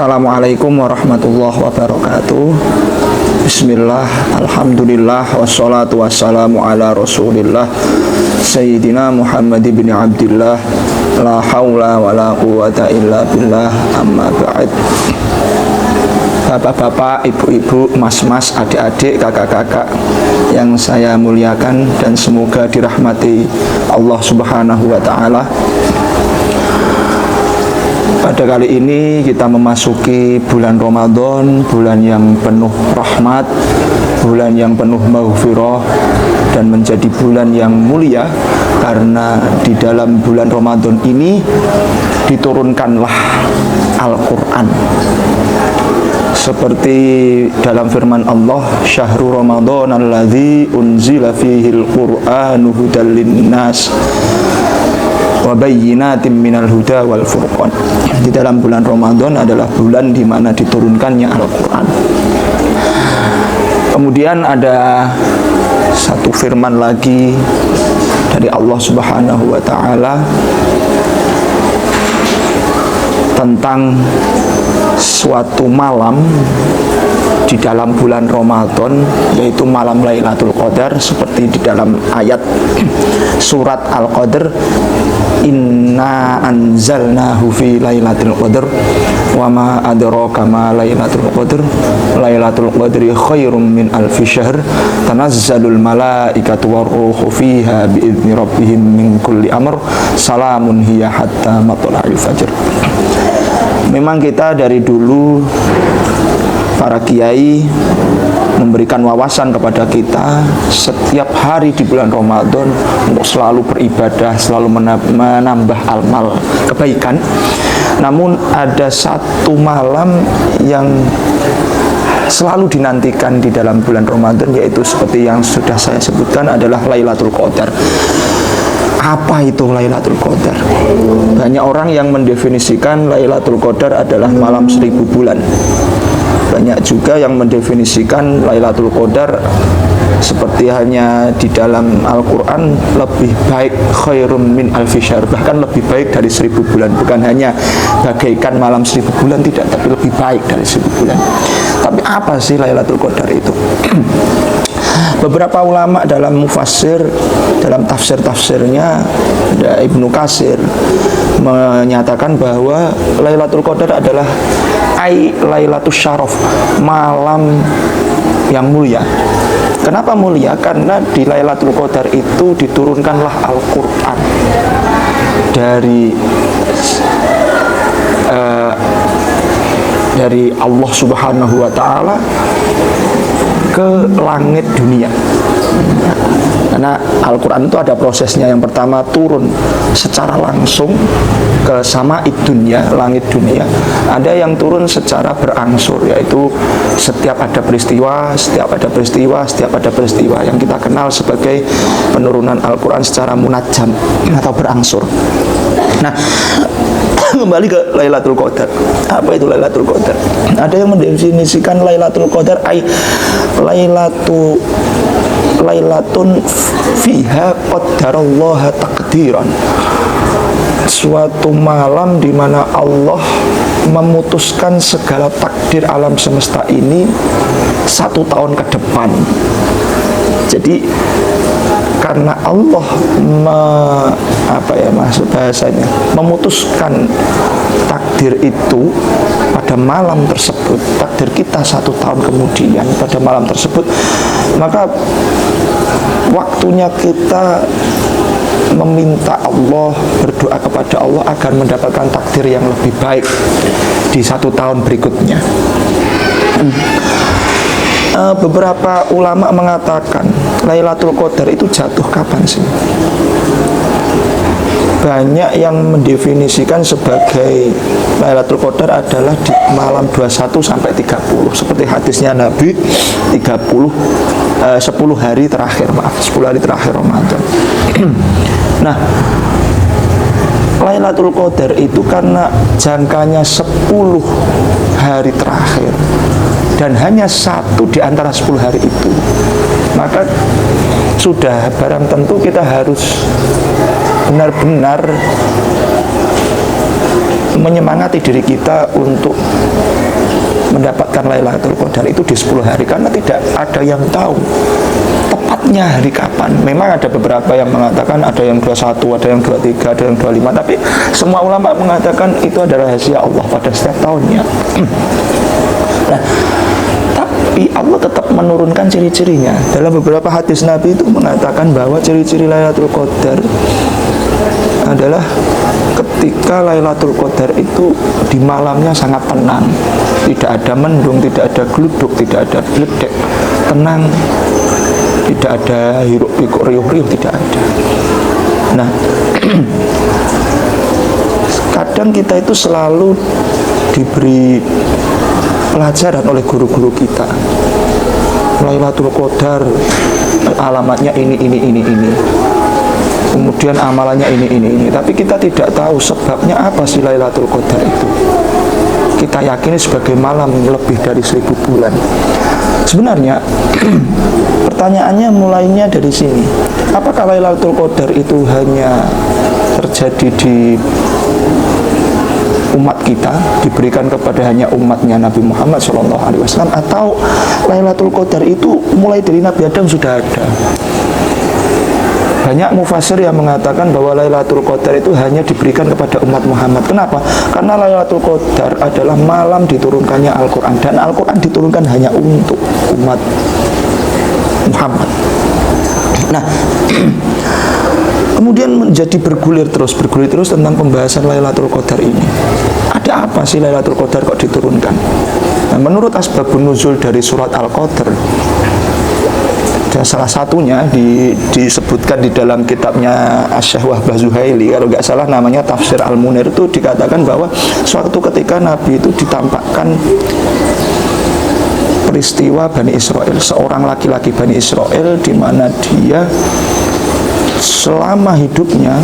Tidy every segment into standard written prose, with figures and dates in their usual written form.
Assalamualaikum warahmatullahi wabarakatuh. Bismillah, alhamdulillah, wassalatu wassalamu ala rasulillah Sayyidina Muhammad ibn Abdillah. La hawla wa la quwata illa billah, amma ba'd. Bapak-bapak, ibu-ibu, mas-mas, adik-adik, kakak-kakak yang saya muliakan dan semoga dirahmati Allah Subhanahu wa ta'ala. Pada kali ini kita memasuki bulan Ramadan, bulan yang penuh rahmat, bulan yang penuh maghfirah, dan menjadi bulan yang mulia karena di dalam bulan Ramadan ini diturunkanlah Al-Quran. Seperti dalam firman Allah, Syahrul Ramadan alladzi unzila fihil Qur'anu hudal linnas wa bayyinatin minal huda wal furqan. Di dalam bulan Ramadan adalah bulan di mana diturunkannya Al-Quran. Kemudian ada satu firman lagi dari Allah Subhanahu wa ta'ala tentang suatu malam di dalam bulan Ramadan, yaitu malam Lailatul Qadar, seperti di dalam ayat surat Al-Qadr, inna anzalnahu fi lailatul qadr wa ma adraka ma lailatul qadr lailatul qadri khairum min alfi syahr tanazzalul malaikatu warruhu fiha biizni rabbihim min kulli amr salamun hiya hatta matla'il fajr. Memang kita dari dulu para kiai memberikan wawasan kepada kita setiap hari di bulan Ramadan untuk selalu beribadah, selalu menambah amal kebaikan. Namun ada satu malam yang selalu dinantikan di dalam bulan Ramadan, yaitu seperti yang sudah saya sebutkan adalah Lailatul Qadar. Apa itu Lailatul Qadar? Banyak orang yang mendefinisikan Lailatul Qadar adalah malam 1000 bulan. Banyak juga yang mendefinisikan Lailatul Qadar seperti hanya di dalam Al-Quran, lebih baik khairum min alfi syahr, bahkan lebih baik dari 1000 bulan. Bukan hanya bagaikan malam 1000 bulan, tidak, tapi lebih baik dari 1000 bulan. Tapi apa sih Lailatul Qadar itu? Beberapa ulama dalam mufassir, dalam tafsir-tafsirnya, ada Ibnu Katsir menyatakan bahwa Lailatul Qadar adalah Lailatul Syaraf, malam yang mulia. Kenapa mulia? Karena di Lailatul Qadar itu diturunkanlah Al-Quran dari Allah Subhanahu wa ta'ala ke langit dunia. Karena Al-Quran itu ada prosesnya. Yang pertama turun secara langsung ke sama'id dunya, langit dunia. Ada yang turun secara berangsur, yaitu setiap ada peristiwa yang kita kenal sebagai penurunan Al-Quran secara munajjam atau berangsur. Nah, kembali ke Lailatul Qadar. Apa itu Lailatul Qadar? Ada yang mendefinisikan Lailatul Qadar Lailatun fiha qaddarallaha taqdiran. Suatu malam di mana Allah memutuskan segala takdir alam semesta ini 1 tahun ke depan. Jadi karena Allah memutuskan takdir itu pada malam tersebut, takdir kita 1 tahun kemudian pada malam tersebut, maka waktunya kita meminta Allah, berdoa kepada Allah agar mendapatkan takdir yang lebih baik di 1 tahun berikutnya. Beberapa ulama mengatakan Lailatul Qadar itu jatuh kapan sih? Banyak yang mendefinisikan sebagai Lailatul Qadar adalah di malam 21 sampai 30, seperti hadisnya Nabi 10 hari terakhir Ramadan. Nah, Lailatul Qadar itu karena jangkanya 10 hari terakhir dan hanya satu di antara 10 hari itu, maka sudah barang tentu kita harus benar-benar menyemangati diri kita untuk mendapatkan Lailatul Qadar itu di 10 hari, karena tidak ada yang tahu tepatnya hari kapan. Memang ada beberapa yang mengatakan ada yang 21, ada yang 23, ada yang 25, tapi semua ulama mengatakan itu adalah rahasia Allah pada setiap tahunnya. Nah, tapi Allah tetap menurunkan ciri-cirinya. Dalam beberapa hadis Nabi itu mengatakan bahwa ciri-ciri Lailatul Qadar adalah ketika Lailatul Qadar itu di malamnya sangat tenang, tidak ada mendung, tidak ada gluduk, tidak ada bledek, tenang, tidak ada hiruk pikuk riuh-riuh, tidak ada. Nah, kadang kita itu selalu diberi pelajaran oleh guru-guru kita. Lailatul Qadar alamatnya ini. Kemudian amalannya ini. Tapi kita tidak tahu sebabnya apa sih Lailatul Qadar itu. Kita yakini sebagai malam lebih dari 1000 bulan. Sebenarnya pertanyaannya mulainya dari sini. Apakah Lailatul Qadar itu hanya terjadi di umat kita, diberikan kepada hanya umatnya Nabi Muhammad SAW, atau Lailatul Qadar itu mulai dari Nabi Adam sudah ada? Banyak mufasir yang mengatakan bahwa Lailatul Qadar itu hanya diberikan kepada umat Muhammad. Kenapa? Karena Lailatul Qadar adalah malam diturunkannya Al-Quran, dan Al-Quran diturunkan hanya untuk umat Muhammad. Nah, kemudian menjadi bergulir terus tentang pembahasan Lailatul Qadar ini. Ada apa sih Lailatul Qadar kok diturunkan? Nah, menurut asbabun nuzul dari surat Al-Qadar, dan salah satunya disebutkan di dalam kitabnya Asy-Syaikh Wahbah Zuhaili, kalau nggak salah namanya Tafsir Al-Munir, itu dikatakan bahwa suatu ketika Nabi itu ditampakkan peristiwa Bani Israel, seorang laki-laki Bani Israel di mana dia selama hidupnya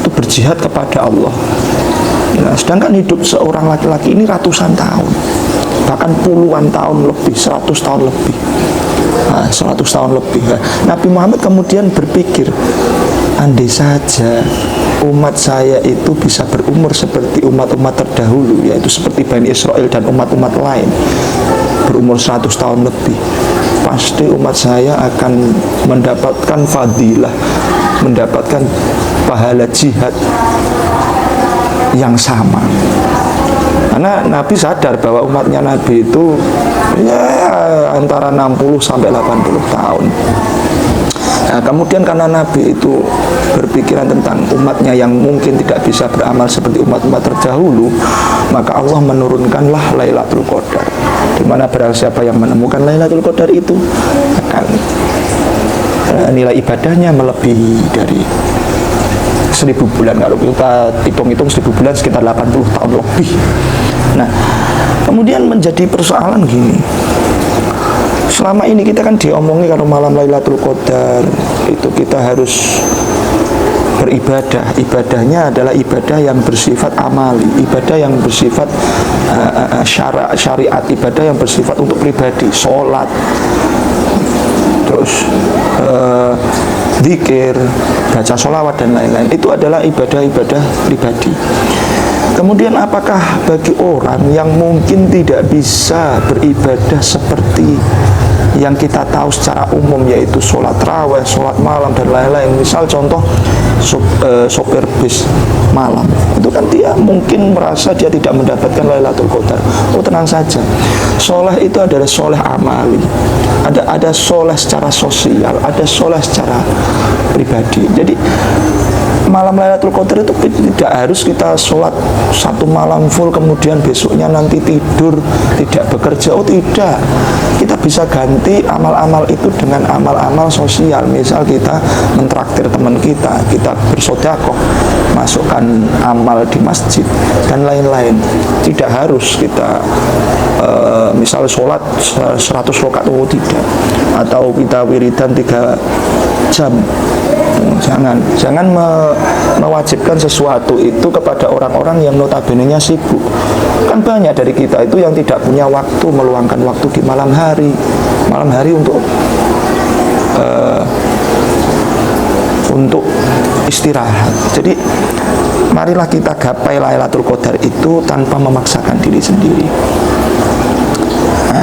itu berjihad kepada Allah. Nah, sedangkan hidup seorang laki-laki ini ratusan tahun, bahkan puluhan tahun lebih, 100 tahun lebih. Nah, 100 tahun lebih. Nabi Muhammad kemudian berpikir, andai saja umat saya itu bisa berumur seperti umat-umat terdahulu, yaitu seperti Bani Israel dan umat-umat lain, berumur 100 tahun lebih, pasti umat saya akan mendapatkan fadilah, mendapatkan pahala jihad yang sama. Karena Nabi sadar bahwa umatnya Nabi itu ya antara 60 sampai 80 tahun. Nah, kemudian karena Nabi itu berpikiran tentang umatnya yang mungkin tidak bisa beramal seperti umat-umat terdahulu, maka Allah menurunkanlah Lailatul Qadar, di mana barang siapa yang menemukan Lailatul Qadar itu akan nilai ibadahnya melebihi dari 1000 bulan. Kalau kita hitung-hitung 1000 bulan sekitar 80 tahun lebih. Nah, kemudian menjadi persoalan gini. Selama ini kita kan diomongi kalau malam Lailatul Qadar itu kita harus beribadah. Ibadahnya adalah ibadah yang bersifat amali, ibadah yang bersifat syariat, ibadah yang bersifat untuk pribadi, sholat, terus zikir, baca sholawat dan lain-lain. Itu adalah ibadah-ibadah pribadi. Kemudian apakah bagi orang yang mungkin tidak bisa beribadah seperti yang kita tahu secara umum, yaitu sholat raweh, sholat malam dan lain-lain, misal contoh sopir bis malam, itu kan dia mungkin merasa dia tidak mendapatkan Lailatul Qadar. Oh, tenang saja, soleh itu adalah soleh amali, ada soleh secara sosial, ada soleh secara pribadi. Jadi malam Lailatul Qadar itu tidak harus kita sholat satu malam full kemudian besoknya nanti tidur tidak bekerja. Oh tidak, kita bisa ganti amal-amal itu dengan amal-amal sosial. Misal kita mentraktir teman kita, kita bersedekah, masukkan amal di masjid dan lain-lain. Tidak harus kita misal sholat 100 rakaat, oh tidak, atau kita wiridan 3 jam. Jangan mewajibkan sesuatu itu kepada orang-orang yang notabene-nya sibuk. Kan banyak dari kita itu yang tidak punya waktu, meluangkan waktu di malam hari untuk istirahat. Jadi marilah kita gapai Lailatul Qadar itu tanpa memaksakan diri sendiri.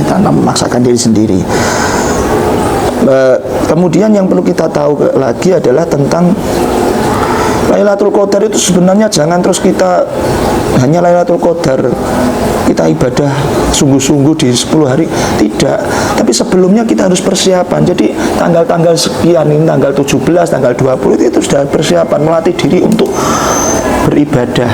Tanpa memaksakan diri sendiri. Kemudian yang perlu kita tahu lagi adalah tentang Lailatul Qadar itu sebenarnya jangan terus kita hanya Lailatul Qadar kita ibadah sungguh-sungguh di 10 hari, tidak. Tapi sebelumnya kita harus persiapan. Jadi tanggal-tanggal sekian ini, tanggal 17, tanggal 20 itu sudah persiapan, melatih diri untuk beribadah.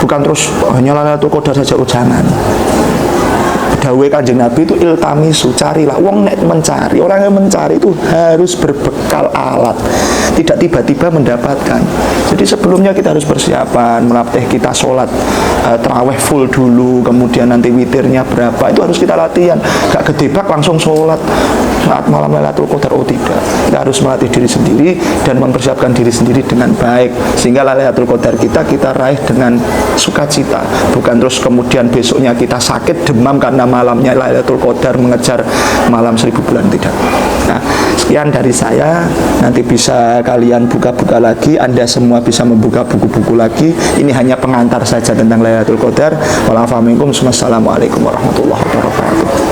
Bukan terus hanya Lailatul Qadar saja, jangan. Dawuh Kanjeng Nabi itu iltamisu, carilah. Wong nek mencari, orang yang mencari itu harus berbekal alat, tidak tiba-tiba mendapatkan. Jadi sebelumnya kita harus persiapan, melatih kita sholat tarawih full dulu, kemudian nanti witirnya berapa, itu harus kita latihan. Gak gedebak langsung sholat saat malam Lailatul Qadar, oh tidak. Kita harus melatih diri sendiri dan mempersiapkan diri sendiri dengan baik, sehingga Lailatul Qadar kita raih dengan sukacita, bukan terus kemudian besoknya kita sakit demam karena malamnya Lailatul Qadar mengejar malam 1000 bulan, tidak. Nah, sekian dari saya. Nanti bisa kalian buka-buka lagi, Anda semua bisa membuka buku-buku lagi. Ini hanya pengantar saja tentang Lailatul Qadar. Wassalamualaikum warahmatullahi wabarakatuh.